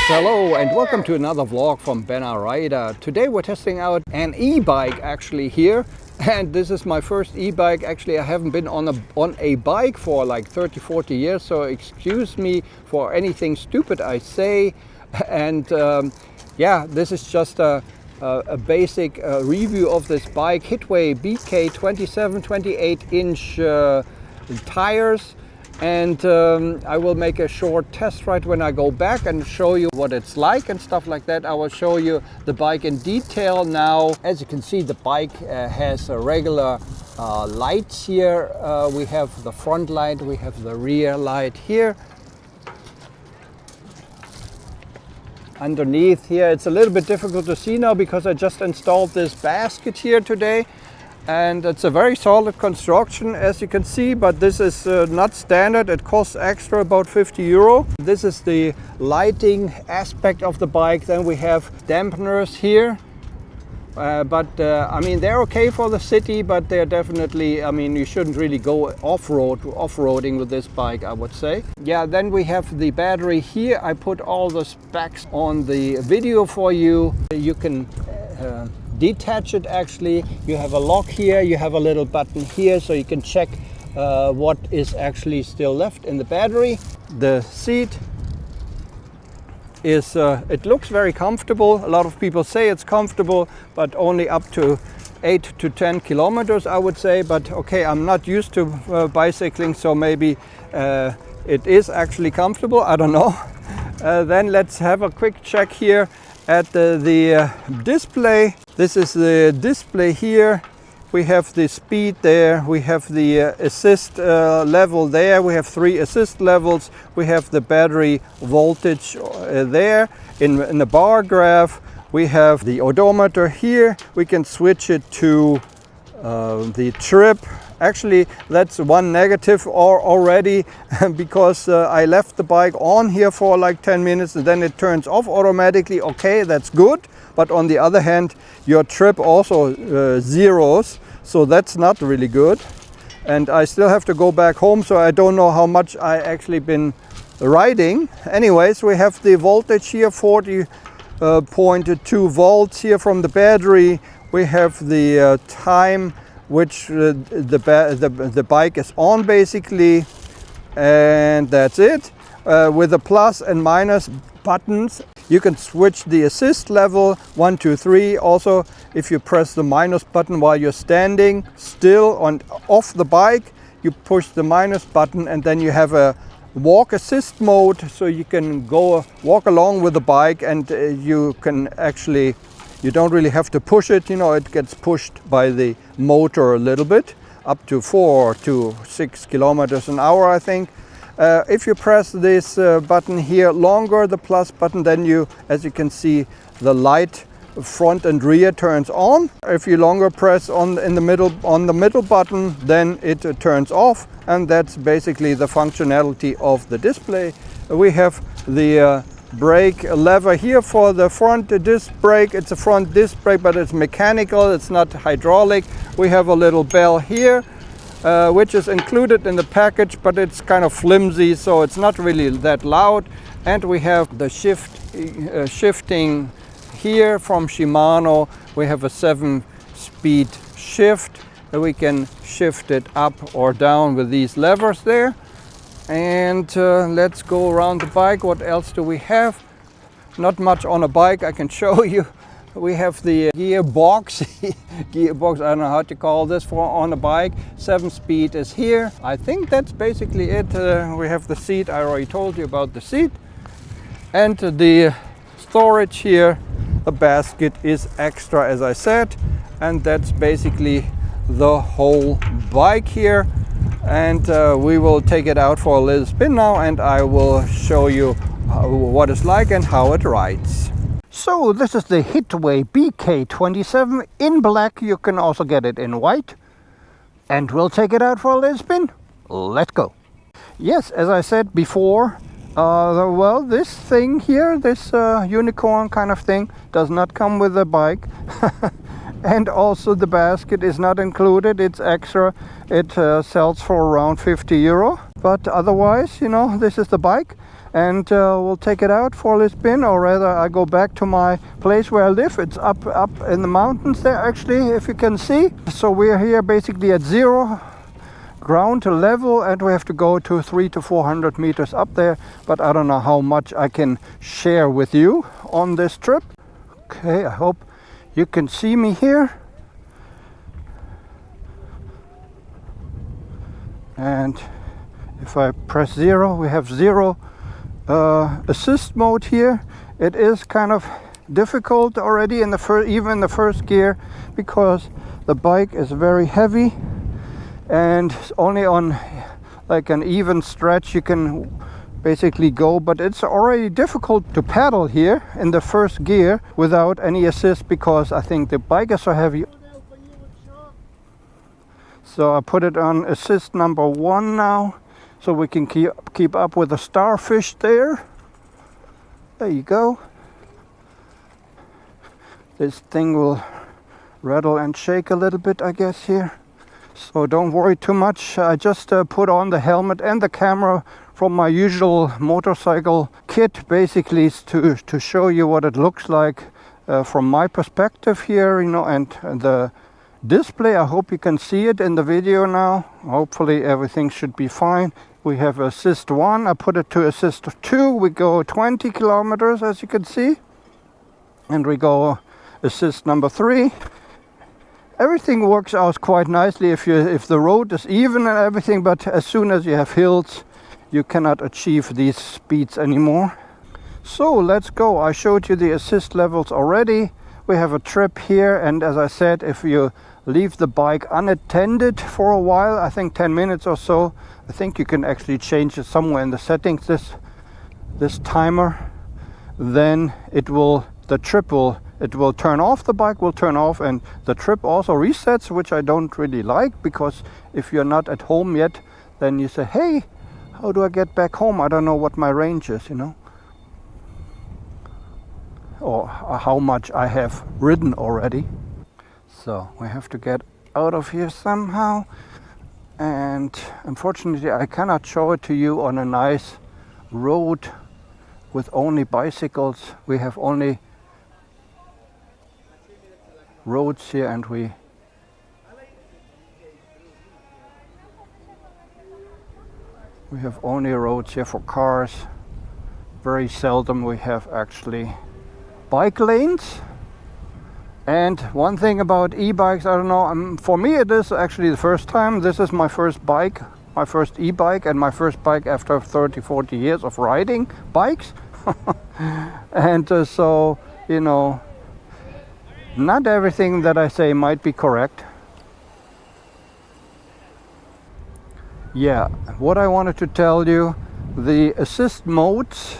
Hello and welcome to another vlog from Benna Rider. Today we're testing out an e-bike actually here, and this is my first e-bike. Actually, I haven't been on a bike for like 30-40 years, so excuse me for anything stupid I say. And yeah, this is just a basic review of this bike. Hitway BK27 28-inch tires. And I will make a short test ride when I go back and show you what it's like and stuff like that. I will show you the bike in detail now. As you can see, the bike has a regular lights here. We have the front light, we have the rear light here. Underneath here, it's a little bit difficult to see now because I just installed this basket here today. And it's a very solid construction, as you can see, but this is not standard. It costs extra, about 50 euro. This is the lighting aspect of the bike. Then we have dampeners here, I mean, they're okay for the city, but they're definitely, I mean, you shouldn't really go off-roading with this bike, I would say. Yeah, then we have the battery here. I put all the specs on the video for you. You can detach it actually. You have a lock here, you have a little button here, so you can check what is actually still left in the battery. The seat is, it looks very comfortable. A lot of people say it's comfortable, but only up to 8 to 10 kilometers, I would say. But okay, I'm not used to bicycling, so maybe it is actually comfortable, I don't know. Then let's have a quick check here at the display. This is the display here. We have the speed there, we have the assist level there, we have 3 assist levels, we have the battery voltage there in the bar graph. We have the odometer here. We can switch it to the trip. Actually, that's one negative already because I left the bike on here for like 10 minutes and then it turns off automatically. Okay, that's good. But on the other hand, your trip also zeros, so that's not really good. And I still have to go back home, so I don't know how much I actually been riding. Anyways, we have the voltage here, 40.2 volts here from the battery. We have the time which the bike is on basically, and that's it. With the plus and minus buttons, you can switch the assist level 1, 2, 3. Also, if you press the minus button while you're standing still off the bike, you push the minus button and then you have a walk assist mode, so you can walk along with the bike, and you can actually, you don't really have to push it, you know, it gets pushed by the motor a little bit, up to 4 to 6 kilometers an hour, I think. If you press this button here longer, the plus button, then you, as you can see, the light front and rear turns on. If you longer press on the middle button, then it turns off, and that's basically the functionality of the display. We have the brake lever here for the front disc brake. It's a front disc brake, but it's mechanical, it's not hydraulic. We have a little bell here, which is included in the package, but it's kind of flimsy, so it's not really that loud. And we have the shifting here from Shimano. We have a 7-speed shift. We can shift it up or down with these levers there. And let's go around the bike. What else do we have? Not much on a bike, I can show you. We have the gearbox, I don't know how to call this on a bike. 7-speed is here. I think that's basically it. We have the seat, I already told you about the seat. And the storage here, the basket is extra, as I said. And that's basically the whole bike here. And we will take it out for a little spin now, and I will show you what it's like and how it rides. So this is the Hitway BK27 in black. You can also get it in white. And we'll take it out for a little spin. Let's go. Yes, as I said before, well, this thing here, this unicorn kind of thing, does not come with the bike. And also the basket is not included, it's extra. It sells for around 50 euro. But otherwise, you know, this is the bike. and we'll take it out for a little spin, or rather I go back to my place where I live. It's up in the mountains there, actually, if you can see. So we're here basically at zero ground level, and we have to go to 300 to 400 meters up there, but I don't know how much I can share with you on this trip. Okay, I hope you can see me here. And if I press zero, we have zero assist mode here. It is kind of difficult already in the even the first gear, because the bike is very heavy, and only on like an even stretch you can basically go, but it's already difficult to pedal here in the first gear without any assist, because I think the bike is so heavy. So I put it on assist number 1 now, so we can keep up with the starfish there. There you go. This thing will rattle and shake a little bit, I guess, here. So don't worry too much. I just put on the helmet and the camera from my usual motorcycle kit, basically to show you what it looks like from my perspective here, you know, and the display. I hope you can see it in the video now. Hopefully everything should be fine. We have assist 1. I put it to assist 2. We go 20 kilometers, as you can see, and we go assist number 3. Everything works out quite nicely if the road is even and everything, but as soon as you have hills, you cannot achieve these speeds anymore. So let's go. I showed you the assist levels already. We have a trip here, and as I said, if you leave the bike unattended for a while, I think 10 minutes or so, I think you can actually change it somewhere in the settings, this timer, then it will turn off, the bike will turn off, and the trip also resets, which I don't really like, because if you're not at home yet, then you say, hey, how do I get back home? I don't know what my range is, you know, or how much I have ridden already. So we have to get out of here somehow, and unfortunately I cannot show it to you on a nice road with only bicycles. We have only roads here, and we have only roads here for cars. Very seldom we have actually bike lanes. And one thing about e-bikes, I don't know, for me it is actually the first time. This is my first bike, my first e-bike, and my first bike after 30-40 years of riding bikes. And so, you know, not everything that I say might be correct. Yeah, what I wanted to tell you, the assist modes.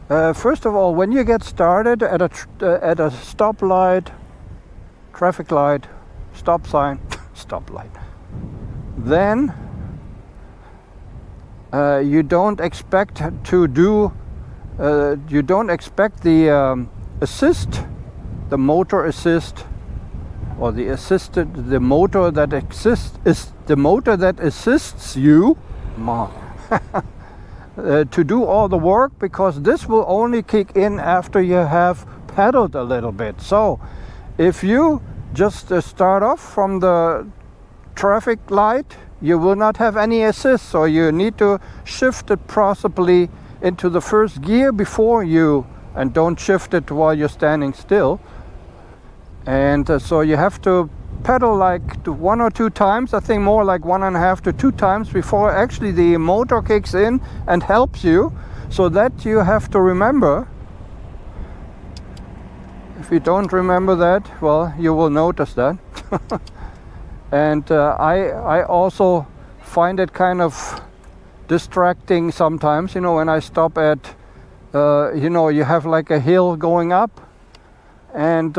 First of all, when you get started at a stoplight, traffic light, stop sign, stoplight, then you don't expect to do, you don't expect the assist, the motor assist, or the motor that exists is the motor that assists you to do all the work, because this will only kick in after you have pedaled a little bit. So if you just start off from the traffic light, you will not have any assist, so you need to shift it possibly into the first gear before you, and don't shift it while you're standing still. And so you have to pedal like 1 or 2 times, I think more like 1.5 to 2 times before actually the motor kicks in and helps you. So that you have to remember. If you don't remember that, well, you will notice that. And I also find it kind of distracting sometimes, you know, when I stop at, you know, you have like a hill going up, and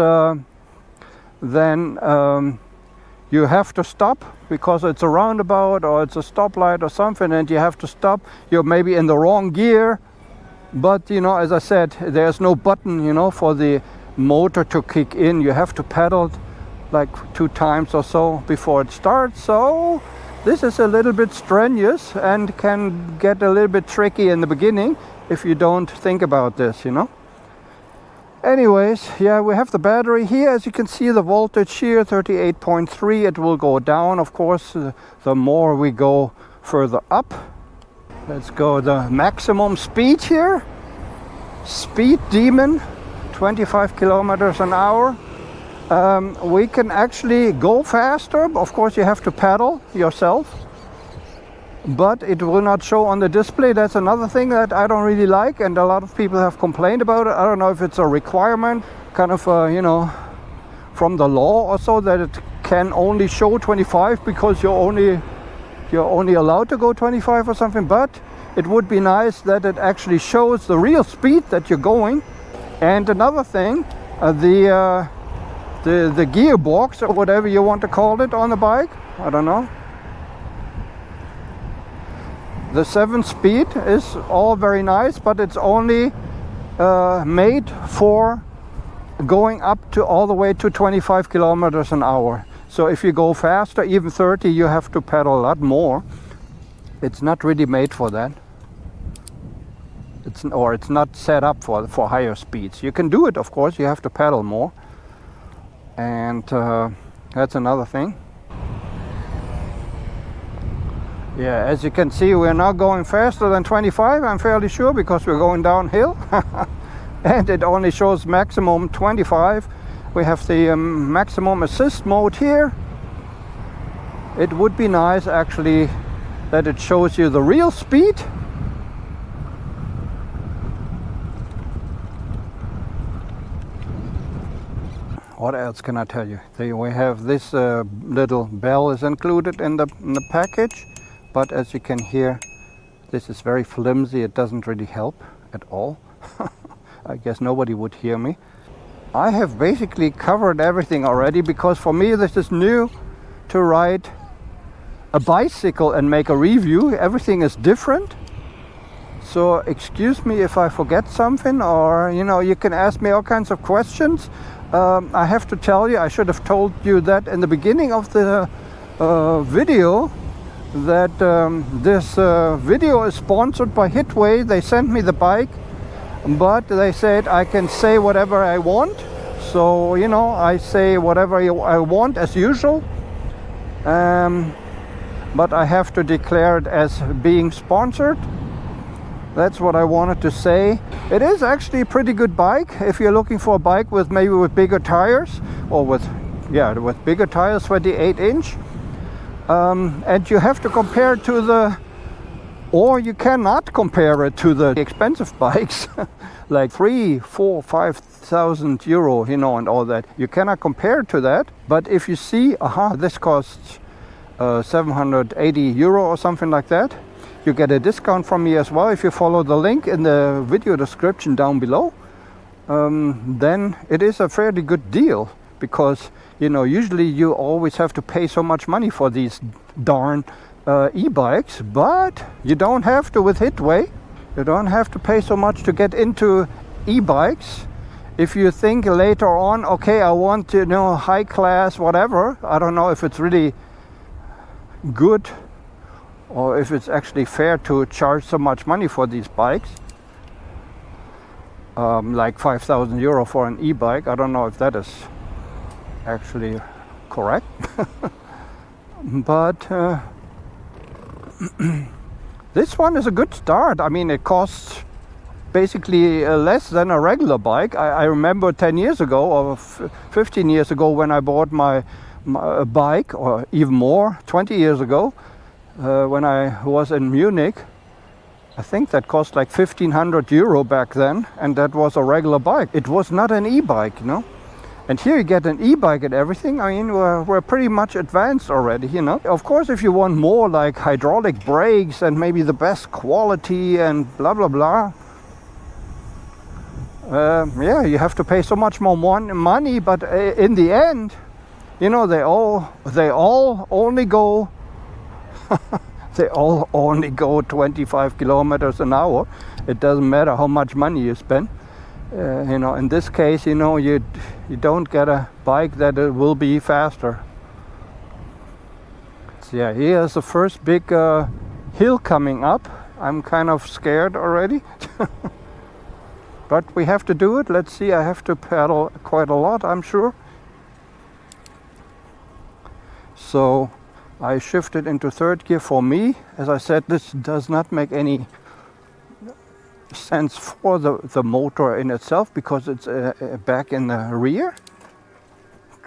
then you have to stop because it's a roundabout or it's a stoplight or something, and you have to stop. You're maybe in the wrong gear, but you know, as I said, there's no button, you know, for the motor to kick in. You have to pedal like 2 times or so before it starts. So This is a little bit strenuous and can get a little bit tricky in the beginning if you don't think about this, you know. Anyways, yeah, we have the battery here. As you can see, the voltage here, 38.3. It will go down, of course, the more we go further up. Let's go the maximum speed here. Speed demon, 25 kilometers an hour. We can actually go faster. Of course, you have to pedal yourself, but it will not show on the display. That's another thing that I don't really like, and a lot of people have complained about it. I don't know if it's a requirement, kind of, you know, from the law or so, that it can only show 25 because you're only allowed to go 25 or something. But it would be nice that it actually shows the real speed that you're going. And another thing, the gearbox, or whatever you want to call it on the bike, I don't know. The 7-speed is all very nice, but it's only made for going up to all the way to 25 kilometers an hour. So if you go faster, even 30, you have to pedal a lot more. It's not really made for that. It's not set up for higher speeds. You can do it, of course, you have to pedal more. And that's another thing. Yeah, as you can see, we're now going faster than 25, I'm fairly sure, because we're going downhill. And it only shows maximum 25. We have the maximum assist mode here. It would be nice actually that it shows you the real speed. What else can I tell you? We have this little bell is included in the package. But as you can hear, this is very flimsy. It doesn't really help at all. I guess nobody would hear me. I have basically covered everything already, because for me this is new to ride a bicycle and make a review. Everything is different. So excuse me if I forget something, or you know, you can ask me all kinds of questions. I have to tell you, I should have told you that in the beginning of the video, that this video is sponsored by Hitway. They sent me the bike, but they said I can say whatever I want. So, you know, I say whatever I want as usual. But I have to declare it as being sponsored. That's what I wanted to say. It is actually a pretty good bike if you're looking for a bike with maybe with bigger tires, or with bigger tires, 28-inch. And you have to compare it to the, or you cannot compare it to the expensive bikes like 3,000, 4,000, 5,000 euro, you know, and all that. You cannot compare it to that. But if you see, this costs 780 euro or something like that, you get a discount from me as well if you follow the link in the video description down below. Then it is a fairly good deal, because you know, usually you always have to pay so much money for these darn e-bikes, but you don't have to with Hitway. You don't have to pay so much to get into e-bikes. If you think later on, okay, I want to know high class, whatever, I don't know if it's really good or if it's actually fair to charge so much money for these bikes. Like 5,000 euro for an e-bike. I don't know if that is actually correct. But this one is a good start. I mean, it costs basically less than a regular bike. I remember 10 years ago or 15 years ago when I bought my bike, or even more, 20 years ago, when I was in Munich. I think that cost like 1,500 euro back then, and that was a regular bike. It was not an e-bike, you know. And here you get an e-bike and everything. I mean, we're pretty much advanced already, you know. Of course, if you want more, like hydraulic brakes and maybe the best quality and blah blah blah, yeah, you have to pay so much more money. But in the end, you know, they all only go they all only go 25 kilometers an hour. It doesn't matter how much money you spend. You know, in this case, you know, you don't get a bike that will be faster. Yeah, here's the first big hill coming up. I'm kind of scared already. But we have to do it. Let's see, I have to pedal quite a lot, I'm sure. So I shifted into third gear for me. As I said, this does not make any sense for the motor in itself because it's back in the rear.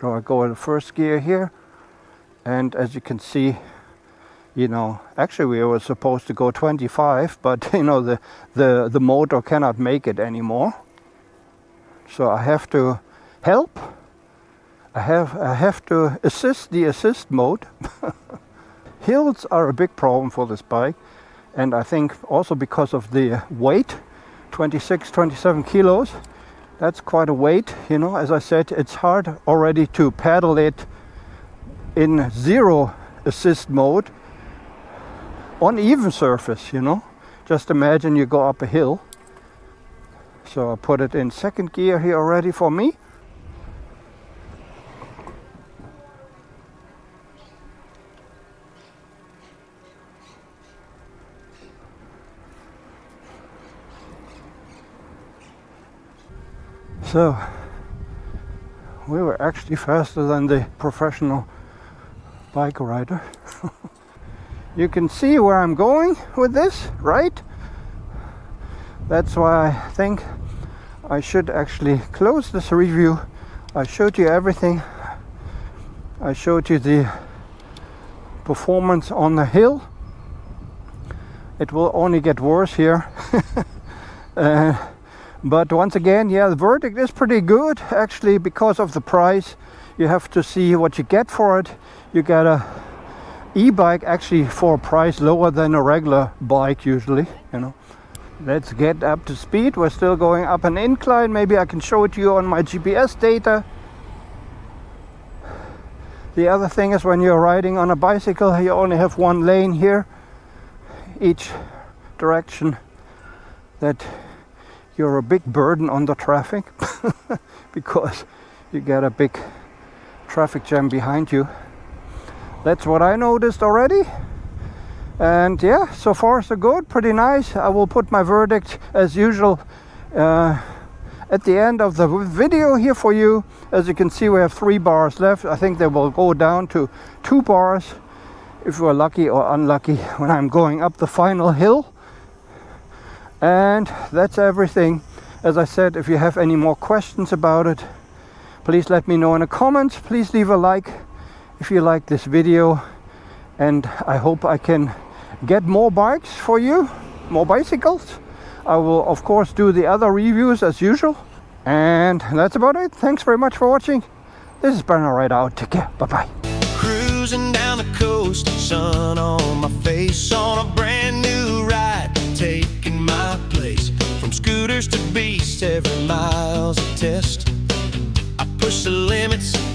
So I go in the first gear here, and as you can see, you know, actually we were supposed to go 25, but you know, the motor cannot make it anymore. So I have to help. I have to assist the assist mode. Hills are a big problem for this bike, and I think also because of the weight, 27 kilos. That's quite a weight, you know. As I said, it's hard already to pedal it in zero assist mode on even surface, you know. Just imagine you go up a hill. So I put it in second gear here already for me. So we were actually faster than the professional bike rider. You can see where I'm going with this, right? That's why I think I should actually close this review. I showed you everything. I showed you the performance on the hill. It will only get worse here. But once again, yeah, the verdict is pretty good actually because of the price. You have to see what you get for it. You get a e-bike actually for a price lower than a regular bike usually, you know. Let's get up to speed. We're still going up an incline. Maybe I can show it to you on my GPS data. The other thing is when you're riding on a bicycle, you only have one lane here, each direction. That you're a big burden on the traffic because you get a big traffic jam behind you. That's what I noticed already. And yeah, so far so good, pretty nice. I will put my verdict as usual at the end of the video here for you. As you can see, we have 3 bars left. I think they will go down to 2 bars if we're lucky or unlucky when I'm going up the final hill. And that's everything. As I said, if you have any more questions about it, please let me know in the comments. Please leave a like if you like this video, and I hope I can get more bikes for you, more bicycles. I will of course do the other reviews as usual, and that's about it. Thanks very much for watching. This is Bernard right out. Take care. Bye bye. Cruising down the coast, sun on my face, on a brand new ride, taking my place. From scooters to beasts, every mile's a test. I push the limits.